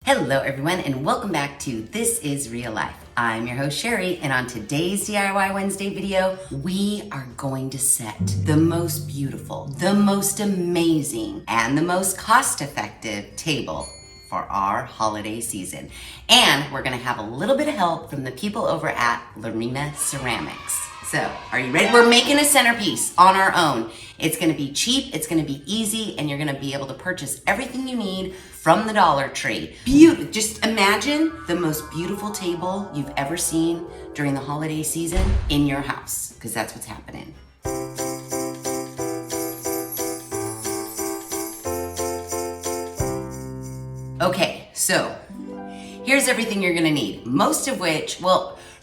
Hello everyone and welcome back to This Is Real Life. I'm your host Sheri, and on today's DIY Wednesday video, we are going to set the most beautiful, the most amazing, and the most cost-effective table for our holiday season. And we're gonna have a little bit of help from the people over at Lareina Ceramics. So, are you ready? We're making a centerpiece on our own. It's gonna be cheap, it's gonna be easy, and you're gonna be able to purchase everything you need from the Dollar Tree. Just imagine the most beautiful table you've ever seen during the holiday season in your house, because that's what's happening. Okay, so here's everything you're gonna need. Most of which,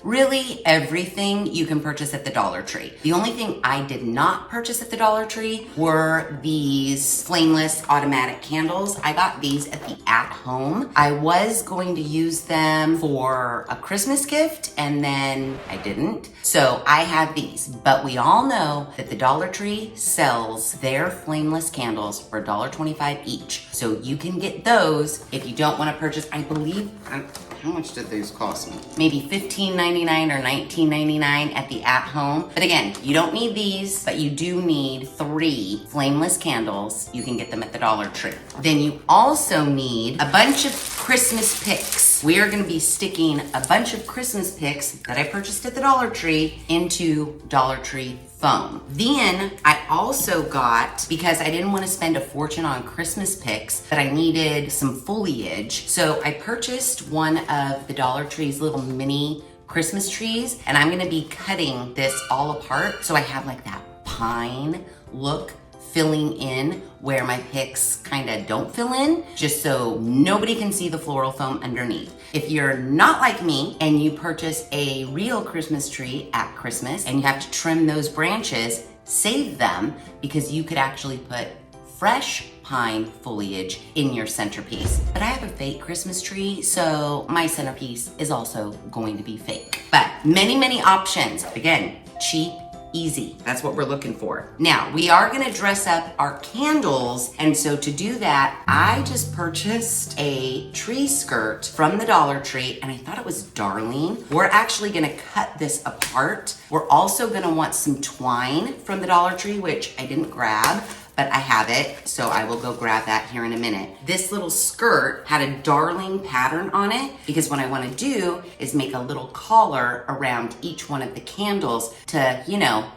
really everything you can purchase at the Dollar Tree. The only thing I did not purchase at the Dollar Tree were these flameless automatic candles. I got these at the At Home. I was going to use them for a Christmas gift and then I didn't. So I have these, but we all know that the Dollar Tree sells their flameless candles for $1.25 each. So you can get those if you don't want to purchase, I believe, how much did these cost me? Maybe $15.99 or $19.99 at the At Home. But again, you don't need these, but you do need 3 flameless candles. You can get them at the Dollar Tree. Then you also need a bunch of Christmas picks. We are gonna be sticking a bunch of Christmas picks that I purchased at the Dollar Tree into Dollar Tree foam. Then I also got, because I didn't want to spend a fortune on Christmas picks, but I needed some foliage. So I purchased one of the Dollar Tree's little mini Christmas trees, and I'm gonna be cutting this all apart so I have like that pine look filling in where my picks kind of don't fill in, just so nobody can see the floral foam underneath. If you're not like me and you purchase a real Christmas tree at Christmas and you have to trim those branches, save them, because you could actually put fresh pine foliage in your centerpiece. But I have a fake Christmas tree, so my centerpiece is also going to be fake. But many options. Again, cheap, easy. That's what we're looking for. Now, we are gonna dress up our candles, and so to do that, I just purchased a tree skirt from the Dollar Tree, and I thought it was darling. We're actually gonna cut this apart. We're also gonna want some twine from the Dollar Tree, which I didn't grab, but I have it, so I will go grab that here in a minute. This little skirt had a darling pattern on it, because what I wanna do is make a little collar around each one of the candles to,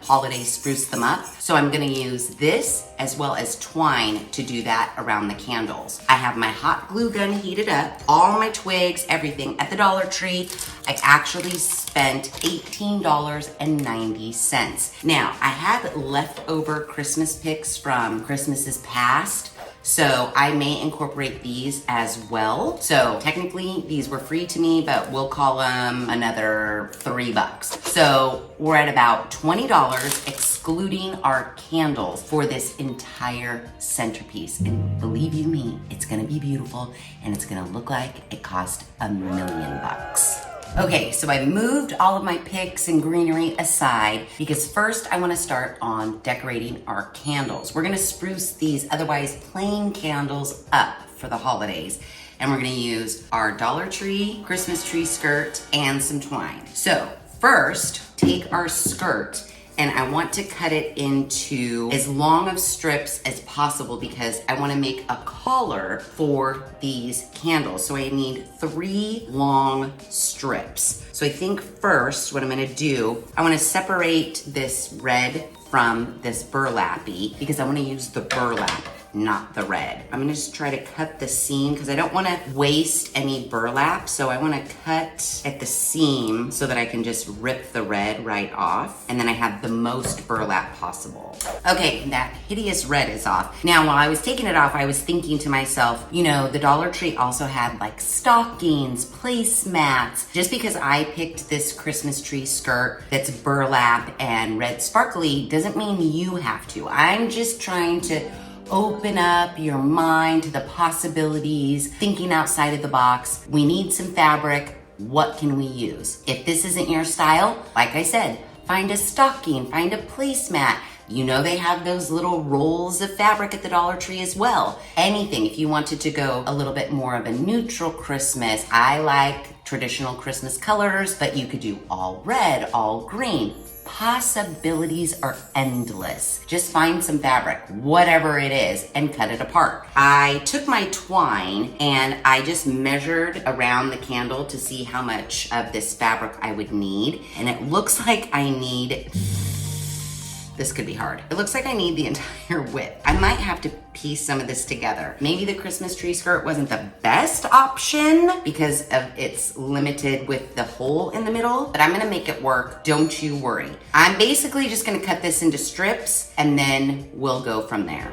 holiday spruce them up. So I'm gonna use this as well as twine to do that around the candles. I have my hot glue gun heated up, all my twigs, everything at the Dollar Tree. I actually spent $18.90. Now, I have leftover Christmas picks from Christmases past, so I may incorporate these as well. So technically these were free to me, but we'll call them another $3. So we're at about $20 excluding our candles for this entire centerpiece. And believe you me, it's gonna be beautiful and it's gonna look like it cost $1 million. Okay, so I moved all of my picks and greenery aside because first I want to start on decorating our candles. We're going to spruce these otherwise plain candles up for the holidays. And we're going to use our Dollar Tree Christmas tree skirt and some twine. So first, take our skirt, and I want to cut it into as long of strips as possible because I want to make a collar for these candles. So I need 3 long strips. So I think first what I'm going to do, I want to separate this red from this burlappy because I want to use the burlap, not the red. I'm gonna just try to cut the seam because I don't want to waste any burlap. So I want to cut at the seam so that I can just rip the red right off. And then I have the most burlap possible. Okay, that hideous red is off. Now, while I was taking it off, I was thinking to myself, the Dollar Tree also had like stockings, placemats. Just because I picked this Christmas tree skirt that's burlap and red sparkly doesn't mean you have to. I'm just trying to open up your mind to the possibilities, thinking outside of the box. We need some fabric. What can we use? If this isn't your style, like I said, find a stocking, find a placemat. You know they have those little rolls of fabric at the Dollar Tree as well. Anything, if you wanted to go a little bit more of a neutral Christmas, I like traditional Christmas colors, but you could do all red, all green. Possibilities are endless. Just find some fabric, whatever it is, and cut it apart. I took my twine and I just measured around the candle to see how much of this fabric I would need. And it looks like I need, this could be hard. It looks like I need the entire width. I might have to piece some of this together. Maybe the Christmas tree skirt wasn't the best option because of it's limited with the hole in the middle, but I'm gonna make it work, don't you worry. I'm basically just gonna cut this into strips and then we'll go from there.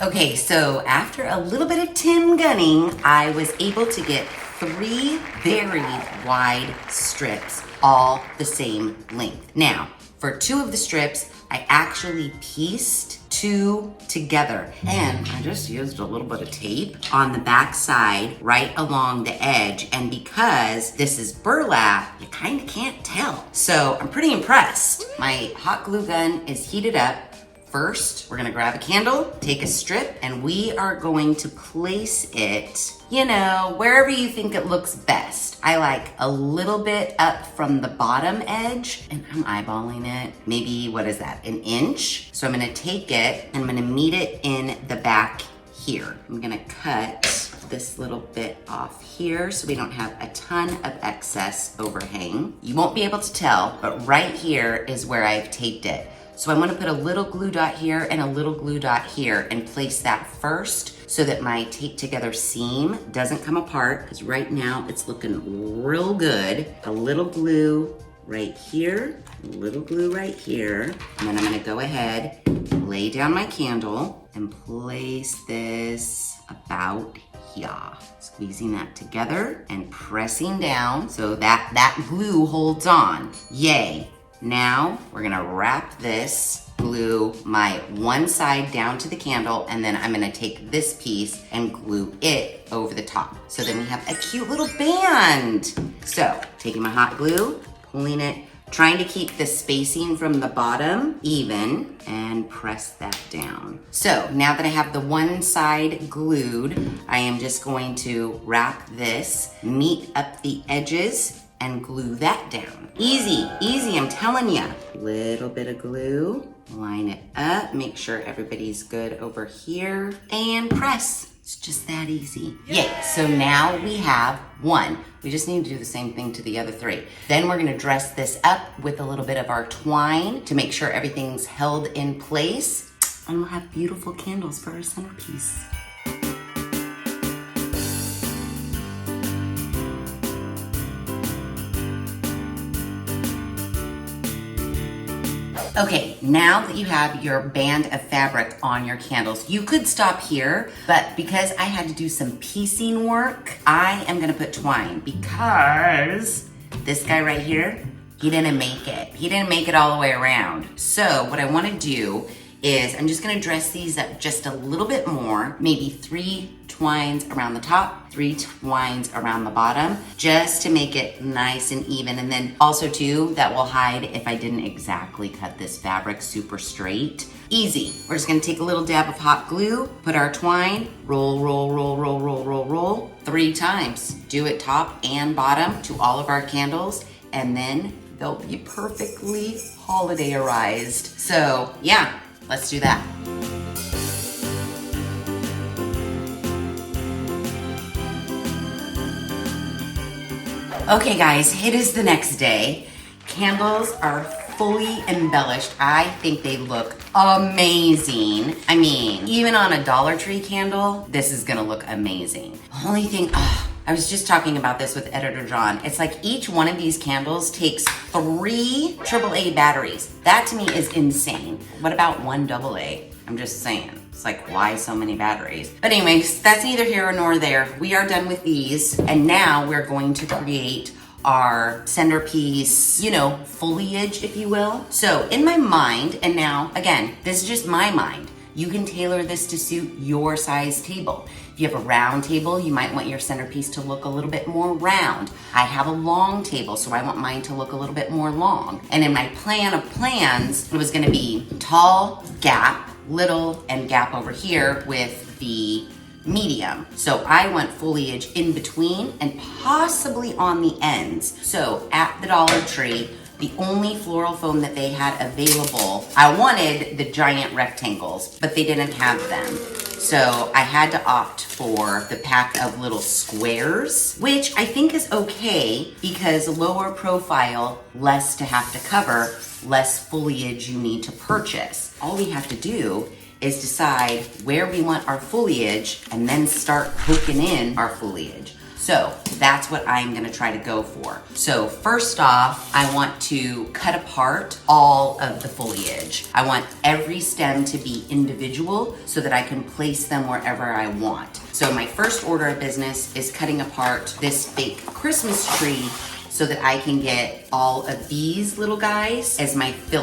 Okay, so after a little bit of Tim gunning, I was able to get 3 very wide strips, all the same length. Now, for 2 of the strips, I actually pieced 2 together, and I just used a little bit of tape on the back side right along the edge, and because this is burlap, you kind of can't tell. So I'm pretty impressed. My hot glue gun is heated up. First, we're gonna grab a candle, take a strip, and we are going to place it, you know, wherever you think it looks best. I like a little bit up from the bottom edge, and I'm eyeballing it. Maybe, what is that, an inch? So I'm gonna take it, and I'm gonna meet it in the back here. I'm gonna cut this little bit off here so we don't have a ton of excess overhang. You won't be able to tell, but right here is where I've taped it. So I'm gonna put a little glue dot here and a little glue dot here and place that first so that my taped together seam doesn't come apart, because right now it's looking real good. A little glue right here, a little glue right here, and then I'm gonna go ahead, lay down my candle and place this about here. Squeezing that together and pressing down so that glue holds on. Yay. Now we're gonna wrap this, glue my one side down to the candle, and then I'm gonna take this piece and glue it over the top. So then we have a cute little band. So taking my hot glue, pulling it, trying to keep the spacing from the bottom even, and press that down. So now that I have the one side glued, I am just going to wrap this, meet up the edges, and glue that down. Easy, easy, I'm telling you. Little bit of glue, line it up, make sure everybody's good over here, and press. It's just that easy. Yay, so now we have 1. We just need to do the same thing to the other 3. Then we're gonna dress this up with a little bit of our twine to make sure everything's held in place, and we'll have beautiful candles for our centerpiece. Okay, now that you have your band of fabric on your candles, you could stop here, but because I had to do some piecing work, I am gonna put twine because this guy right here, he didn't make it. He didn't make it all the way around. So what I wanna do is I'm just gonna dress these up just a little bit more, maybe 3 twines around the top, 3 twines around the bottom, just to make it nice and even. And then also too, that will hide if I didn't exactly cut this fabric super straight. Easy. We're just gonna take a little dab of hot glue, put our twine, roll, roll, roll, roll, roll, roll, roll, 3 times. Do it top and bottom to all of our candles, and then they'll be perfectly holidayerized. So yeah, let's do that. Okay guys, it is the next day. Candles are fully embellished. I think they look amazing. I mean, even on a Dollar Tree candle, this is gonna look amazing. Only thing, I was just talking about this with Editor John. It's like each one of these candles takes 3 AAA batteries. That to me is insane. What about 1 AA? I'm just saying. It's like, why so many batteries? But anyways, that's neither here nor there. We are done with these, and now we're going to create our centerpiece, you know, foliage, if you will. So in my mind, and now, again, this is just my mind. You can tailor this to suit your size table. If you have a round table, you might want your centerpiece to look a little bit more round. I have a long table, so I want mine to look a little bit more long. And in my plan of plans, it was gonna be tall, gap, little, and gap over here with the medium. So I want foliage in between and possibly on the ends. So at the Dollar Tree, the only floral foam that they had available, I wanted the giant rectangles, but they didn't have them. So I had to opt for the pack of little squares, which I think is okay because lower profile, less to have to cover, less foliage you need to purchase. All we have to do is decide where we want our foliage and then start poking in our foliage. So that's what I'm gonna try to go for. So first off, I want to cut apart all of the foliage. I want every stem to be individual so that I can place them wherever I want. So my first order of business is cutting apart this fake Christmas tree so that I can get all of these little guys as my filler.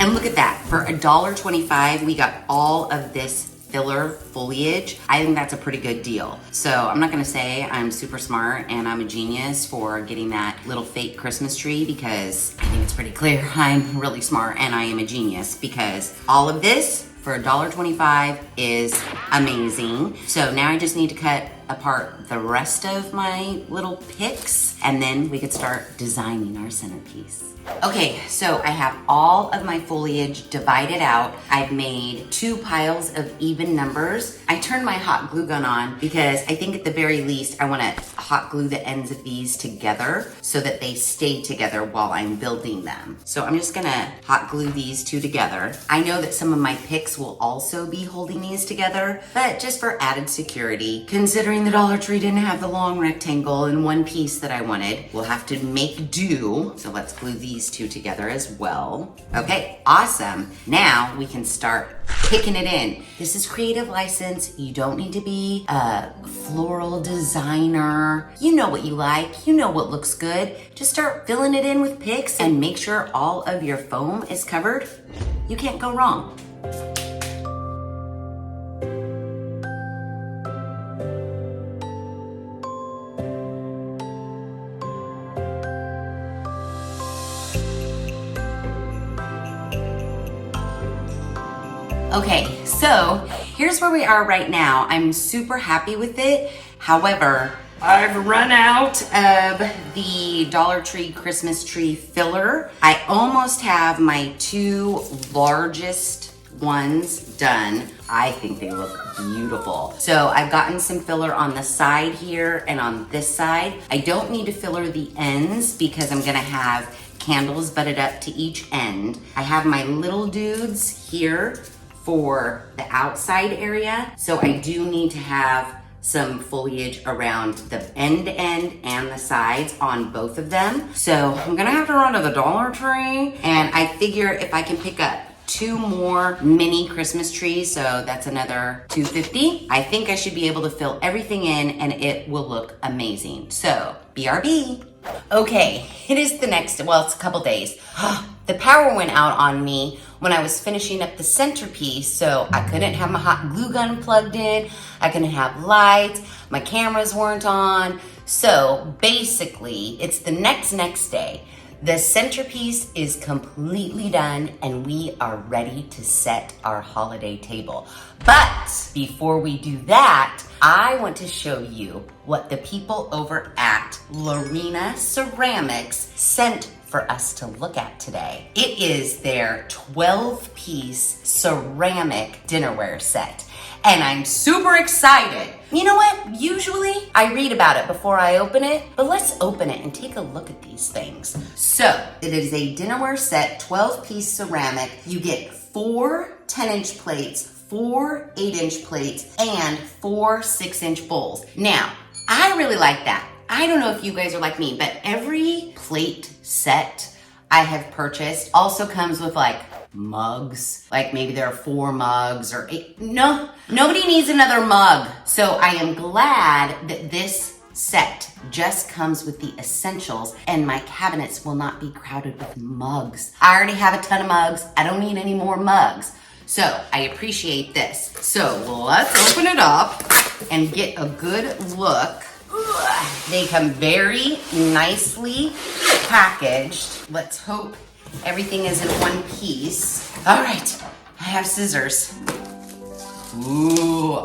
And look at that, for $1.25, we got all of this filler foliage. I think that's a pretty good deal. So I'm not gonna say I'm super smart and I'm a genius for getting that little fake Christmas tree because I think it's pretty clear I'm really smart and I am a genius because all of this for $1.25 is amazing. So now I just need to cut apart the rest of my little picks and then we could start designing our centerpiece. Okay, so I have all of my foliage divided out. I've made 2 piles of even numbers. I turned my hot glue gun on because I think at the very least I wanna hot glue the ends of these together so that they stay together while I'm building them. So I'm just gonna hot glue these 2 together. I know that some of my picks will also be holding these together, but just for added security, considering the Dollar Tree didn't have the long rectangle in one piece that I wanted, we'll have to make do. So let's glue these 2 together as well. Okay, awesome. Now we can start picking it in. This is creative license. You don't need to be a floral designer. You know what you like. You know what looks good. Just start filling it in with picks and make sure all of your foam is covered. You can't go wrong. Okay, so here's where we are right now. I'm super happy with it. However, I've run out of the Dollar Tree Christmas tree filler. I almost have my 2 largest ones done. I think they look beautiful. So I've gotten some filler on the side here and on this side. I don't need to filler the ends because I'm gonna have candles butted up to each end. I have my little dudes here for the outside area. So I do need to have some foliage around the end and the sides on both of them. So I'm gonna have to run to the Dollar Tree and I figure if I can pick up 2 more mini Christmas trees, so that's another $2.50. I think I should be able to fill everything in and it will look amazing. So BRB. Okay, it is the next, well, it's a couple days. The power went out on me when I was finishing up the centerpiece, so I couldn't have my hot glue gun plugged in, I couldn't have lights, my cameras weren't on. So basically, it's the next day. The centerpiece is completely done and we are ready to set our holiday table. But before we do that, I want to show you what the people over at Lareina Ceramics sent for us to look at today. It is their 12-piece ceramic dinnerware set. And I'm super excited. You know what? Usually I read about it before I open it, but let's open it and take a look at these things. So it is a dinnerware set, 12-piece ceramic. You get 4 10-inch plates, 4 8-inch plates, and 4 6-inch bowls. Now, I really like that. I don't know if you guys are like me, but every plate set I have purchased also comes with like mugs. Like maybe there are 4 mugs or 8. No, nobody needs another mug. So I am glad that this set just comes with the essentials, and my cabinets will not be crowded with mugs. I already have a ton of mugs. I don't need any more mugs. So I appreciate this. So let's open it up and get a good look. They come very nicely packaged. Let's hope everything is in one piece. All right, I have scissors. Ooh,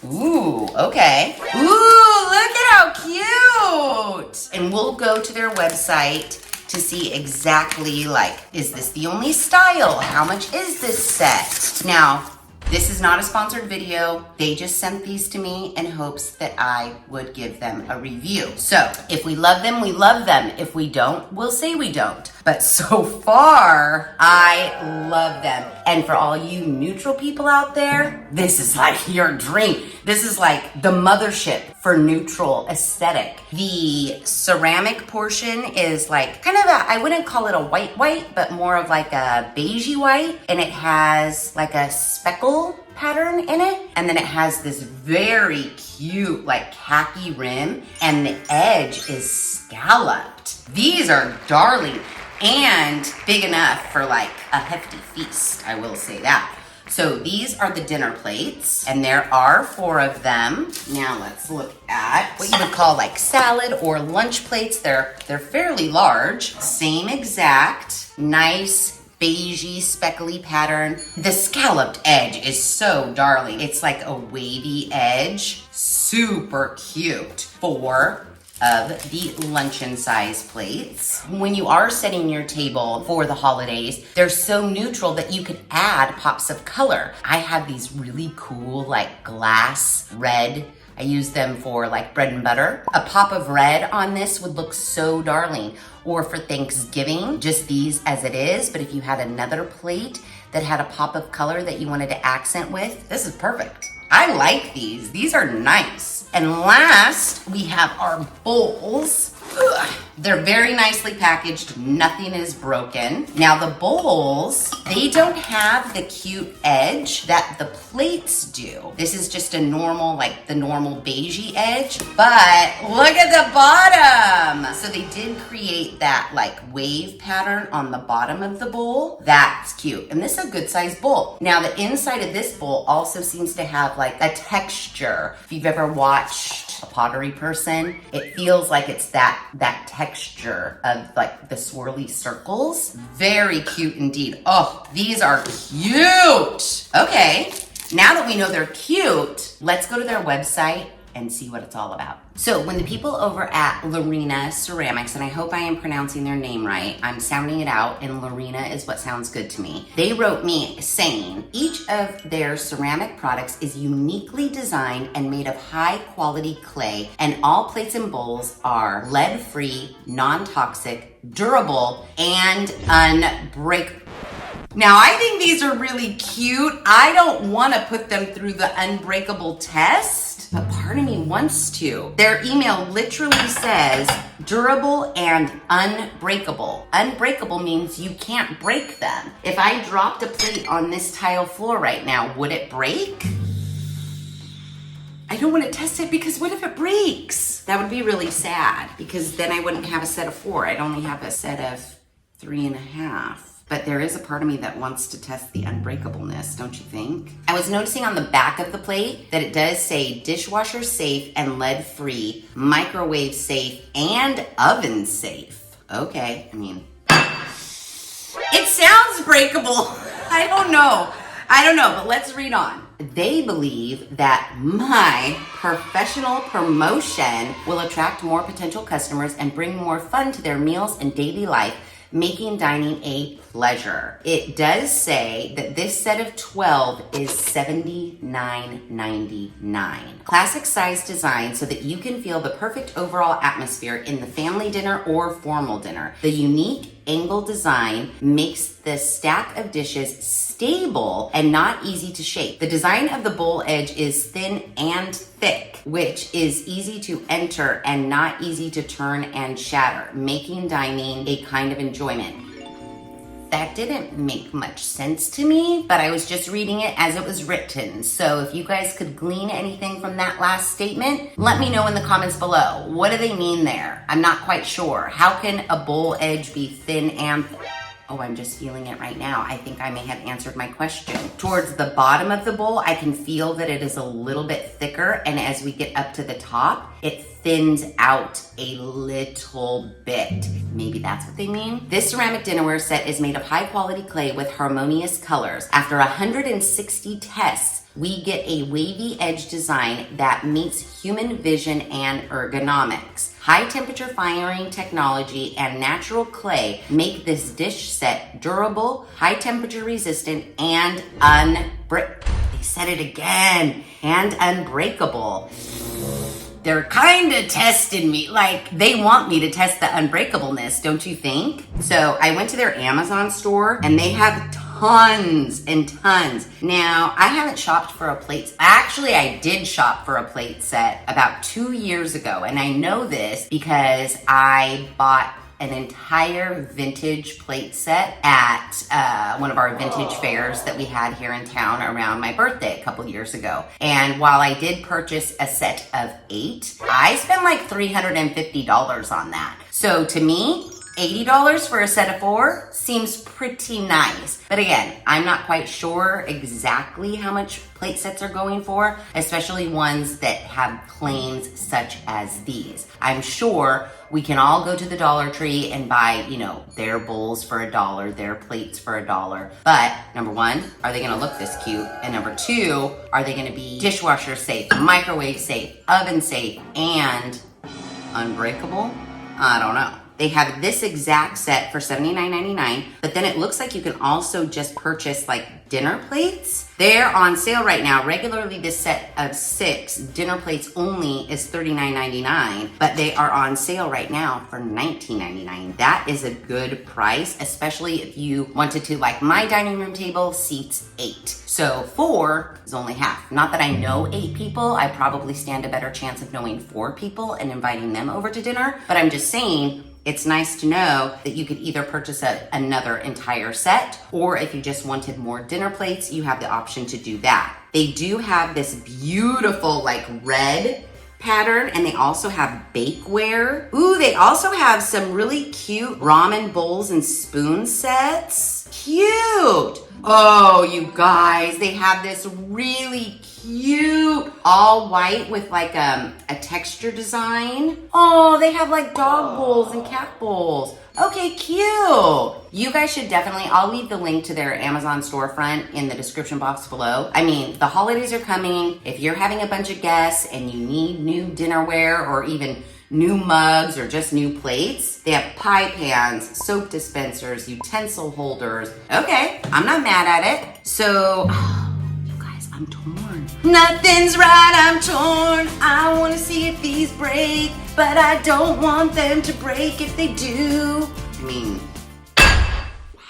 Ooh, okay. Ooh, look at how cute. And we'll go to their website to see exactly, like, is this the only style? How much is this set? Now, this is not a sponsored video. They just sent these to me in hopes that I would give them a review. So if we love them, we love them. If we don't, we'll say we don't. But so far, I love them. And for all you neutral people out there, this is like your dream. This is like the mothership for neutral aesthetic. The ceramic portion is like kind of I wouldn't call it a white, but more of like a beigey white. And it has like a speckle pattern in it. And then it has this very cute like khaki rim, and the edge is scalloped. These are darling and big enough for like a hefty feast, I will say that. So these are the dinner plates, and there are 4 of them. Now let's look at what you would call like salad or lunch plates. They're fairly large. Same exact, nice, beigey, speckly pattern. The scalloped edge is so darling. It's like a wavy edge, super cute. 4 of the luncheon size plates. When you are setting your table for the holidays, they're so neutral that you could add pops of color. I have these really cool like glass red. I use them for like bread and butter. A pop of red on this would look so darling. Or for Thanksgiving, just these as it is. But if you had another plate that had a pop of color that you wanted to accent with, this is perfect. I like these. These are nice. And last, we have our bowls. Ugh. They're very nicely packaged. Nothing is broken. Now the bowls, they don't have the cute edge that the plates do. This is just a normal, like the normal beigey edge, but look at the bottom. So they did create that like wave pattern on the bottom of the bowl. That's cute. And this is a good sized bowl. Now the inside of this bowl also seems to have like a texture. If you've ever watched a pottery person, it feels like it's that texture of like the swirly circles. Very cute indeed. Oh, these are cute. Okay, now that we know they're cute, let's go to their website and see what it's all about. So when the people over at Lareina Ceramics, and I hope I am pronouncing their name right, I'm sounding it out, and Lareina is what sounds good to me. They wrote me saying, each of their ceramic products is uniquely designed and made of high quality clay, and all plates and bowls are lead-free, non-toxic, durable, and unbreakable. Now, I think these are really cute. I don't want to put them through the unbreakable test, but part of me wants to. Their email literally says durable and unbreakable. Unbreakable means you can't break them. If I dropped a plate on this tile floor right now, would it break? I don't want to test it because what if it breaks? That would be really sad because then I wouldn't have a set of 4. I'd only have a set of 3.5. But there is a part of me that wants to test the unbreakableness, don't you think? I was noticing on the back of the plate that it does say dishwasher safe and lead free, microwave safe, and oven safe. Okay, I mean, it sounds breakable. I don't know, but let's read on. They believe that my professional promotion will attract more potential customers and bring more fun to their meals and daily life, making dining a pleasure. It does say that this set of 12 is $79.99. Classic size design so that you can feel the perfect overall atmosphere in the family dinner or formal dinner. The unique angle design makes the stack of dishes stable and not easy to shake. The design of the bowl edge is thin and thick, which is easy to enter and not easy to turn and shatter, making dining a kind of enjoyment. that didn't make much sense to me, but I was just reading it as it was written. So if you guys could glean anything from that last statement, let me know in the comments below. What do they mean there? I'm not quite sure. How can a bowl edge be thin and oh, I'm just feeling it right now. I think I may have answered my question. Towards the bottom of the bowl, I can feel that it is a little bit thicker, and as we get up to the top, it thins out a little bit. Maybe that's what they mean. This ceramic dinnerware set is made of high quality clay with harmonious colors. After 160 tests, we get a wavy edge design that meets human vision and ergonomics. High temperature firing technology and natural clay make this dish set durable, high temperature resistant, and they said it again, and unbreakable. They're kind of testing me, like they want me to test the unbreakableness, don't you think? So I went to their Amazon store and they have tons and tons. Now, I haven't shopped for a plate. Actually, I did shop for a plate set about 2 years ago. And I know this because I bought an entire vintage plate set at one of our vintage fairs that we had here in town around my birthday a couple years ago. And while I did purchase a set of 8, I spent like $350 on that. So to me, $80 for a set of 4 seems pretty nice. But again, I'm not quite sure exactly how much plate sets are going for, especially ones that have claims such as these. I'm sure we can all go to the Dollar Tree and buy, their bowls for $1, their plates for $1. But number 1, are they gonna look this cute? And number 2, are they gonna be dishwasher safe, microwave safe, oven safe, and unbreakable? I don't know. They have this exact set for $79.99, but then it looks like you can also just purchase like dinner plates. They're on sale right now. Regularly, this set of 6 dinner plates only is $39.99, but they are on sale right now for $19.99. That is a good price, especially if you wanted to, like my dining room table seats 8. So 4 is only half. Not that I know 8 people. I probably stand a better chance of knowing 4 people and inviting them over to dinner, but I'm just saying, it's nice to know that you could either purchase another entire set, or if you just wanted more dinner plates, you have the option to do that. They do have this beautiful like red pattern, and they also have bakeware. Ooh, they also have some really cute ramen bowls and spoon sets. Cute. Oh, you guys, they have this really cute all white with like a texture design. Oh, they have like dog bowls and cat bowls. Okay, cute. You guys should definitely, I'll leave the link to their Amazon storefront in the description box below. I mean, the holidays are coming. If you're having a bunch of guests and you need new dinnerware or even new mugs or just new plates, they have pie pans, soap dispensers, utensil holders. Okay, I'm not mad at it. So, you guys, I'm torn. Nothing's right, I'm torn. I wanna see if these break, but I don't want them to break if they do. I mean, wow,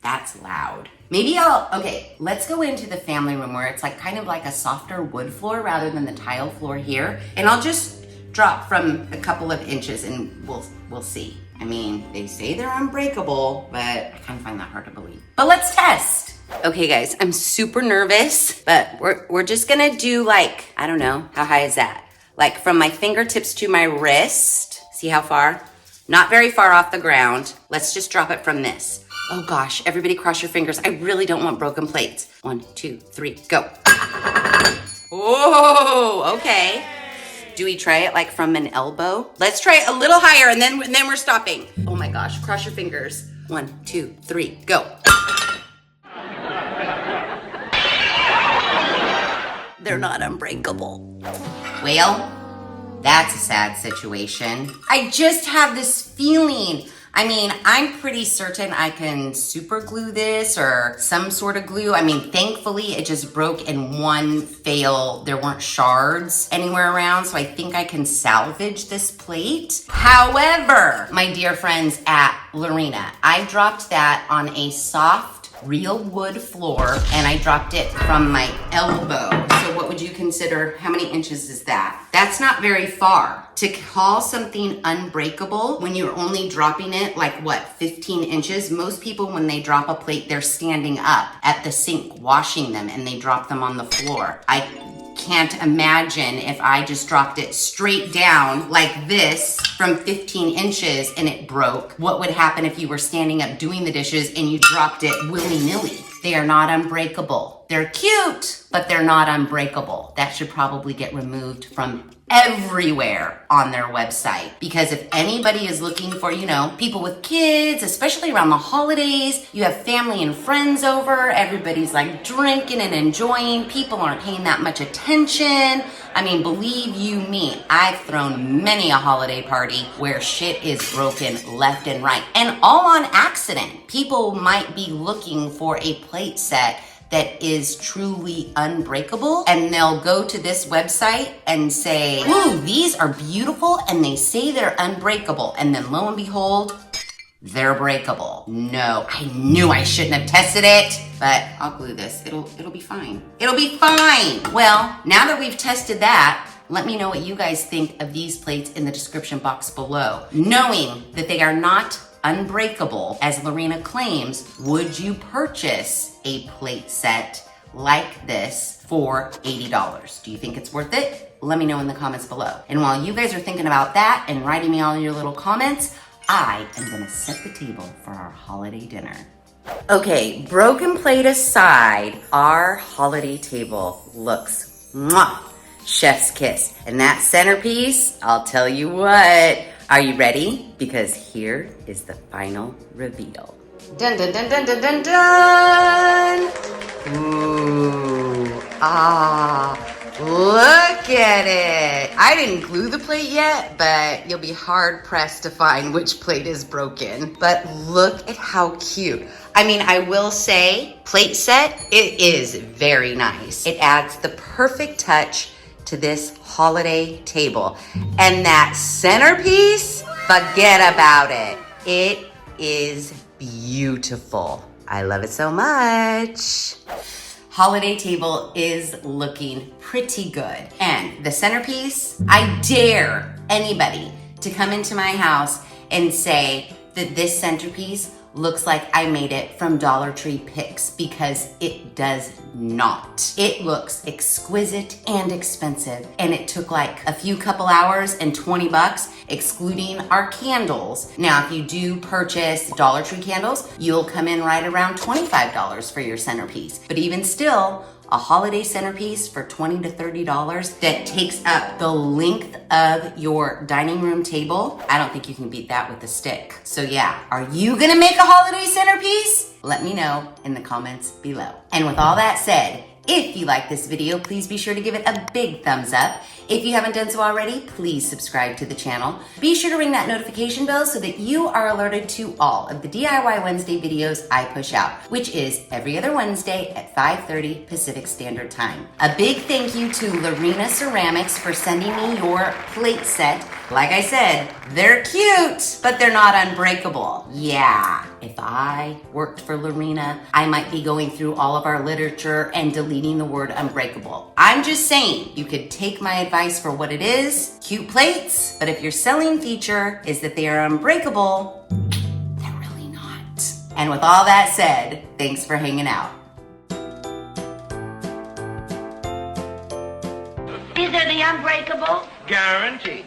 that's loud. Maybe okay, let's go into the family room where it's like kind of like a softer wood floor rather than the tile floor here. And I'll just drop from a couple of inches and we'll see. I mean, they say they're unbreakable, but I kind of find that hard to believe. But let's test. Okay guys, I'm super nervous, but we're just gonna do like, I don't know, how high is that? Like from my fingertips to my wrist. See how far? Not very far off the ground. Let's just drop it from this. Oh gosh, everybody cross your fingers. I really don't want broken plates. 1, 2, 3, go. Oh, okay. Do we try it like from an elbow? Let's try it a little higher and then we're stopping. Oh my gosh, cross your fingers. 1, 2, 3, go. They're not unbreakable. Well, that's a sad situation. I just have this feeling. I mean, I'm pretty certain I can super glue this or some sort of glue. I mean, thankfully it just broke in one fail. There weren't shards anywhere around, so I think I can salvage this plate. However, my dear friends at Lareina, I dropped that on a soft, real wood floor, and I dropped it from my elbow. So what would would you consider, how many inches is that? That's not very far. To call something unbreakable when you're only dropping it like what, 15 inches? Most people when they drop a plate, they're standing up at the sink washing them and they drop them on the floor. I can't imagine if I just dropped it straight down like this from 15 inches and it broke. What would happen if you were standing up doing the dishes and you dropped it willy-nilly? They are not unbreakable. They're cute, but they're not unbreakable. That should probably get removed from everywhere on their website. Because if anybody is looking for, you know, people with kids, especially around the holidays, you have family and friends over, everybody's like drinking and enjoying, people aren't paying that much attention. I mean, believe you me, I've thrown many a holiday party where shit is broken left and right, and all on accident. People might be looking for a plate set that is truly unbreakable, and they'll go to this website and say, ooh, these are beautiful, and they say they're unbreakable, and then lo and behold, they're breakable. No, I knew I shouldn't have tested it, but I'll glue this. It'll be fine. It'll be fine. Well, now that we've tested that, let me know what you guys think of these plates in the description box below. Knowing that they are not unbreakable, as Lareina claims, would you purchase a plate set like this for $80? Do you think it's worth it? Let me know in the comments below. And while you guys are thinking about that and writing me all your little comments, I am gonna set the table for our holiday dinner. Okay, broken plate aside, our holiday table looks mwah, chef's kiss. And that centerpiece, I'll tell you what. Are you ready? Because here is the final reveal. Dun dun dun dun dun dun dun! Ooh, look at it. I didn't glue the plate yet, but you'll be hard pressed to find which plate is broken. But look at how cute. I mean, I will say, plate set, it is very nice. It adds the perfect touch to this holiday table. And that centerpiece, forget about it. It is beautiful. I love it so much. Holiday table is looking pretty good. And the centerpiece, I dare anybody to come into my house and say that this centerpiece looks like I made it from Dollar Tree picks, because it does not. It looks exquisite and expensive, and it took like a few couple hours and 20 bucks, excluding our candles. Now, if you do purchase Dollar Tree candles, you'll come in right around $25 for your centerpiece. But even still, a holiday centerpiece for $20 to $30 that takes up the length of your dining room table, I don't think you can beat that with a stick. So yeah, are you gonna make a holiday centerpiece? Let me know in the comments below. And with all that said, if you like this video, please be sure to give it a big thumbs up. If you haven't done so already, please subscribe to the channel. Be sure to ring that notification bell so that you are alerted to all of the DIY Wednesday videos I push out, which is every other Wednesday at 5:30 Pacific Standard Time. A big thank you to Lareina Ceramics for sending me your plate set. Like I said, they're cute, but they're not unbreakable. Yeah, if I worked for Lareina, I might be going through all of our literature and deleting the word unbreakable. I'm just saying, you could take my advice for what it is, cute plates, but if your selling feature is that they are unbreakable, they're really not. And with all that said, thanks for hanging out. These are the unbreakable? Guaranteed.